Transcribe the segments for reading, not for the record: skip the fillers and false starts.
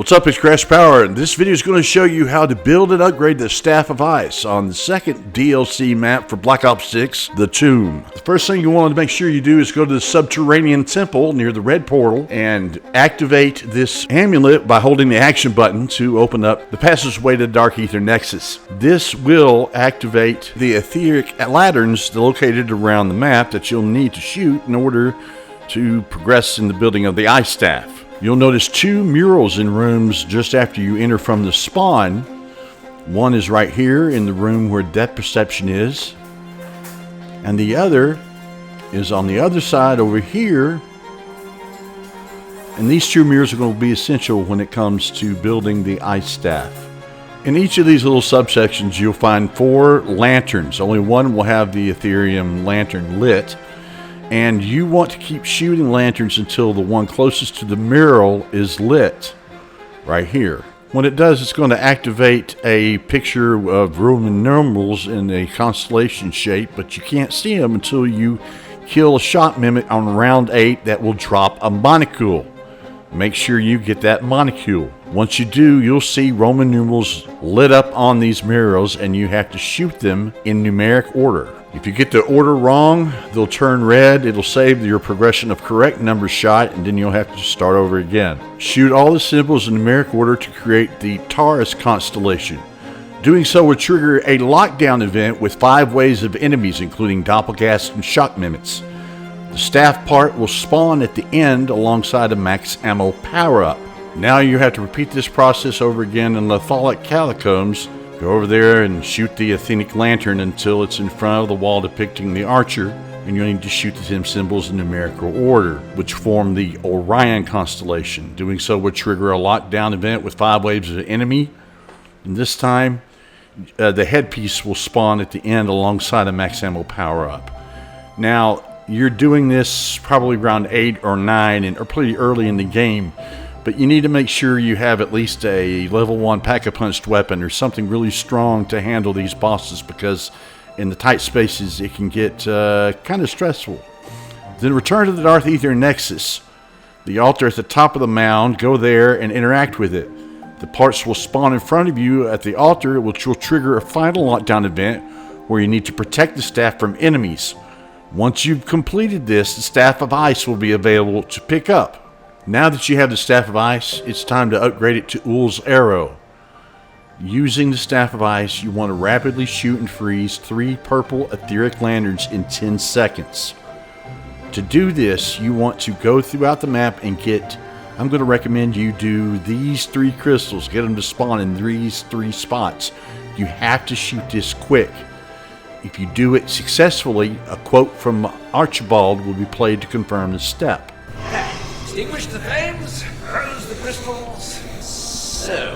What's up, it's Crash Power, and this video is going to show you how to build and upgrade the Staff of Ice on the second DLC map for Black Ops 6, The Tomb. The first thing you want to make sure you do is go to the subterranean temple near the red portal and activate this amulet by holding the action button to open up the passageway to the Dark Aether Nexus. This will activate the etheric lanterns located around the map that you'll need to shoot in order to progress in the building of the Ice Staff. You'll notice two murals in rooms just after you enter from the spawn. One is right here in the room where depth perception is, and the other is on the other side over here. And these two murals are going to be essential when it comes to building the Ice Staff. In each of these little subsections you'll find 4 lanterns. Only one will have the Ethereum lantern lit. And you want to keep shooting lanterns until the one closest to the mural is lit, right here. When it does, it's going to activate a picture of Roman numerals in a constellation shape, but you can't see them until you kill a shot mimic on round 8 that will drop a molecule. Make sure you get that molecule. Once you do, you'll see Roman numerals lit up on these murals, and you have to shoot them in numeric order. If you get the order wrong, they'll turn red. It'll save your progression of correct number shot, and then you'll have to start over again. Shoot all the symbols in numeric order to create the Taurus constellation. Doing so will trigger a lockdown event with 5 waves of enemies, including doppelgasts and shock mimics. The staff part will spawn at the end alongside a max ammo power-up. Now you have to repeat this process over again in Lethalic Catacombs. Go over there and shoot the Athenic lantern until it's in front of the wall depicting the archer, and you'll need to shoot the 10 symbols in numerical order, which form the Orion constellation. Doing so will trigger a lockdown event with 5 waves of enemy, and this time the headpiece will spawn at the end alongside a max ammo power-up. Now, you're doing this probably around 8 or 9 or pretty early in the game, but you need to make sure you have at least a level 1 pack-a-punched weapon or something really strong to handle these bosses, because in the tight spaces it can get kind of stressful. Then return to the Dark Aether Nexus, the altar at the top of the mound. Go there and interact with it. The parts will spawn in front of you at the altar, which will trigger a final lockdown event where you need to protect the staff from enemies. Once you've completed this, the Staff of Ice will be available to pick up. Now that you have the Staff of Ice, it's time to upgrade it to ULLS Arrow. Using the Staff of Ice, you want to rapidly shoot and freeze 3 purple etheric lanterns in 10 seconds. To do this, you want to go throughout the map and I'm going to recommend you do these 3 crystals. Get them to spawn in these 3 spots. You have to shoot this quick. If you do it successfully, a quote from Archibald will be played to confirm the step. Extinguish the flames, rose the crystals. So,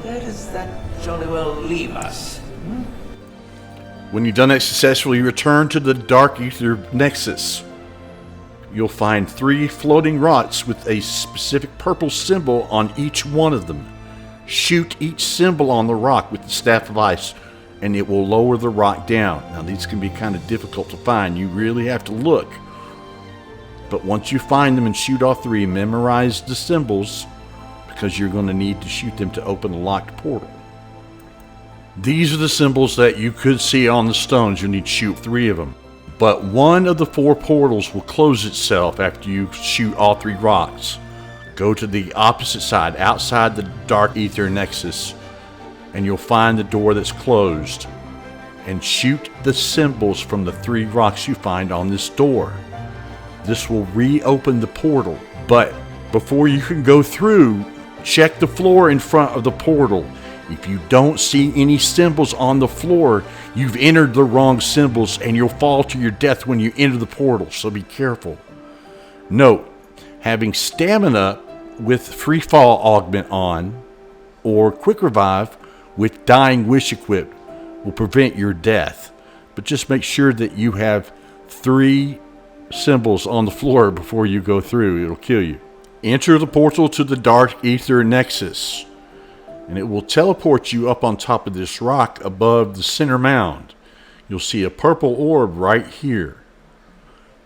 where does that jolly well leave us? When you've done that successfully, return to the Dark Aether Nexus. You'll find 3 floating rocks with a specific purple symbol on each one of them. Shoot each symbol on the rock with the Staff of Ice, and it will lower the rock down. Now, these can be kind of difficult to find. You really have to look. But once you find them and shoot all 3, memorize the symbols, because you're going to need to shoot them to open a locked portal. These are the symbols that you could see on the stones. You'll need to shoot 3 of them. But one of the 4 portals will close itself after you shoot all 3 rocks. Go to the opposite side, outside the Dark Aether Nexus, and you'll find the door that's closed. And shoot the symbols from the 3 rocks you find on this door. This will reopen the portal, but before you can go through, check the floor in front of the portal. If you don't see any symbols on the floor, you've entered the wrong symbols and you'll fall to your death when you enter the portal, so be careful. Note, having stamina with free fall augment on, or quick revive with dying wish equipped, will prevent your death. But just make sure that you have 3 symbols on the floor before you go through. It'll kill you. Enter the portal to the Dark Aether Nexus, and it will teleport you up on top of this rock above the center mound. You'll see a purple orb right here.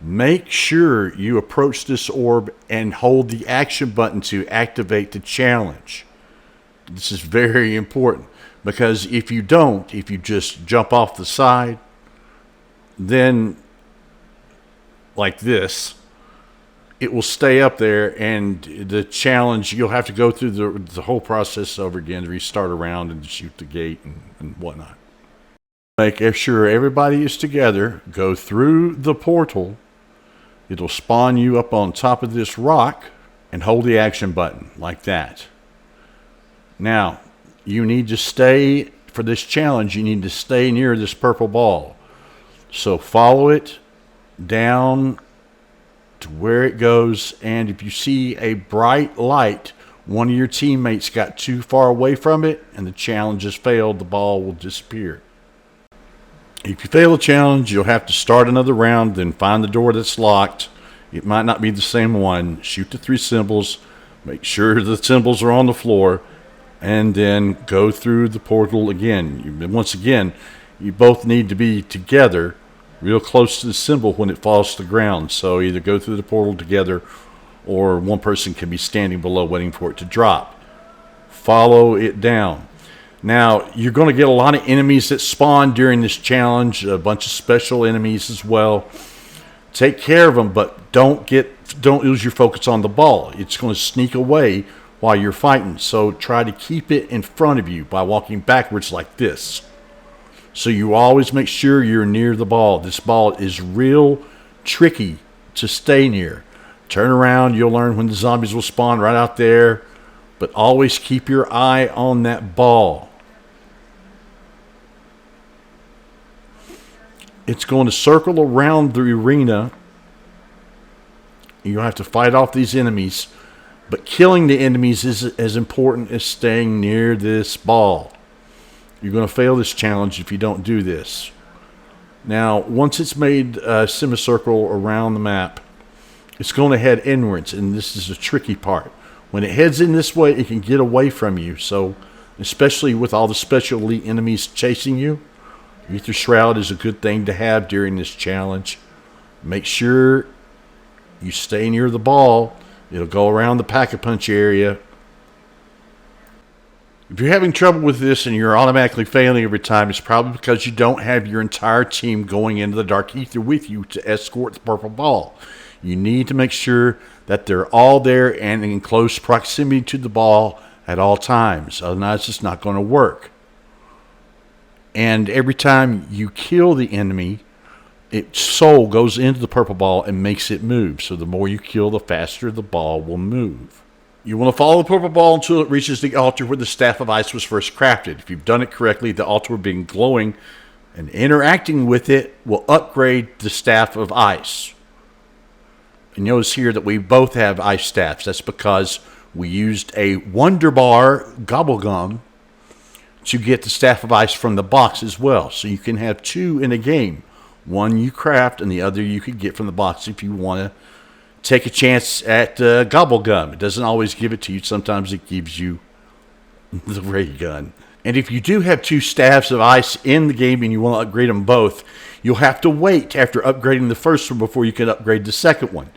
make sure you approach this orb and hold the action button to activate the challenge. This is very important, because if you don't, if you just jump off the side, then like this, it will stay up there, and the challenge, you'll have to go through the whole process over again to restart around and shoot the gate and whatnot. Make sure everybody is together. Go through the portal. It'll spawn you up on top of this rock, and hold the action button like that. Now, you need to stay, for this challenge, you need to stay near this purple ball. So follow it down to where it goes, and if you see a bright light, one of your teammates got too far away from it and the challenge has failed, the ball will disappear. If you fail a challenge, you'll have to start another round, then find the door that's locked. It might not be the same one. Shoot the 3 symbols, make sure the symbols are on the floor, and then go through the portal again. Once again, you both need to be together, real close to the symbol when it falls to the ground. So either go through the portal together, or one person can be standing below waiting for it to drop. Follow it down. Now, you're going to get a lot of enemies that spawn during this challenge, a bunch of special enemies as well. Take care of them, but don't lose your focus on the ball. It's going to sneak away while you're fighting. So try to keep it in front of you by walking backwards like this. So you always make sure you're near the ball. This ball is real tricky to stay near. Turn around, you'll learn when the zombies will spawn right out there. But always keep your eye on that ball. It's going to circle around the arena. You'll have to fight off these enemies. But killing the enemies is as important as staying near this ball. You're going to fail this challenge if you don't do this. Now, once it's made a semicircle around the map, it's going to head inwards, and this is the tricky part. When it heads in this way, it can get away from you. So, especially with all the special elite enemies chasing you, Ether Shroud is a good thing to have during this challenge. Make sure you stay near the ball. It'll go around the Pack-a-Punch area. If you're having trouble with this and you're automatically failing every time, it's probably because you don't have your entire team going into the Dark Ether with you to escort the purple ball. You need to make sure that they're all there and in close proximity to the ball at all times. Otherwise, it's not going to work. And every time you kill the enemy, its soul goes into the purple ball and makes it move. So the more you kill, the faster the ball will move. You want to follow the purple ball until it reaches the altar where the Staff of Ice was first crafted. If you've done it correctly, the altar will be glowing, and interacting with it will upgrade the Staff of Ice. And notice here that we both have ice staffs. That's because we used a Wonder Bar Gobblegum to get the Staff of Ice from the box as well. So you can have 2 in a game. One you craft, and the other you could get from the box if you want to take a chance at Gobblegum. It doesn't always give it to you. Sometimes it gives you the ray gun. And if you do have 2 Staffs of Ice in the game and you want to upgrade them both, you'll have to wait after upgrading the first one before you can upgrade the second one.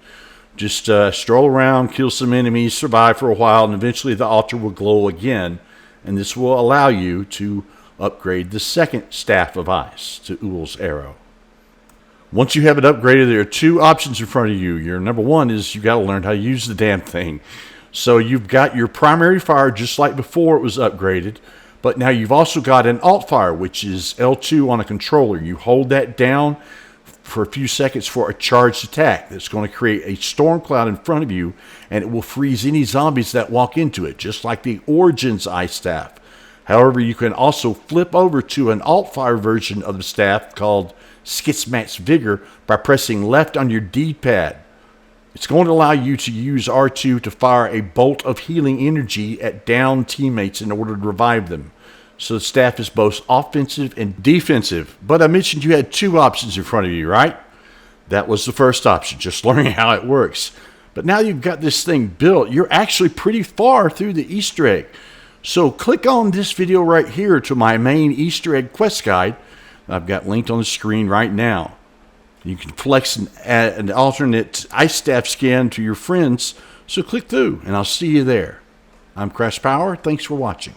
Just stroll around, kill some enemies, survive for a while, and eventually the altar will glow again. And this will allow you to upgrade the second Staff of Ice to ULLS Arrow. Once you have it upgraded, there are 2 options in front of you. Your number 1 is you got to learn how to use the damn thing. So you've got your primary fire just like before it was upgraded, but now you've also got an alt fire, which is L2 on a controller. You hold that down for a few seconds for a charged attack that's going to create a storm cloud in front of you, and it will freeze any zombies that walk into it, just like the Origins Ice Staff. However, you can also flip over to an alt fire version of the staff called Skitsmat's Vigor by pressing left on your D-pad. It's going to allow you to use R2 to fire a bolt of healing energy at downed teammates in order to revive them. So the staff is both offensive and defensive. But I mentioned you had 2 options in front of you, right? That was the first option, just learning how it works. But now you've got this thing built, you're actually pretty far through the Easter egg. So click on this video right here to my main Easter egg quest guide. I've got linked on the screen right now. You can flex an alternate ice staff skin to your friends, so click through, and I'll see you there. I'm Crash Power. Thanks for watching.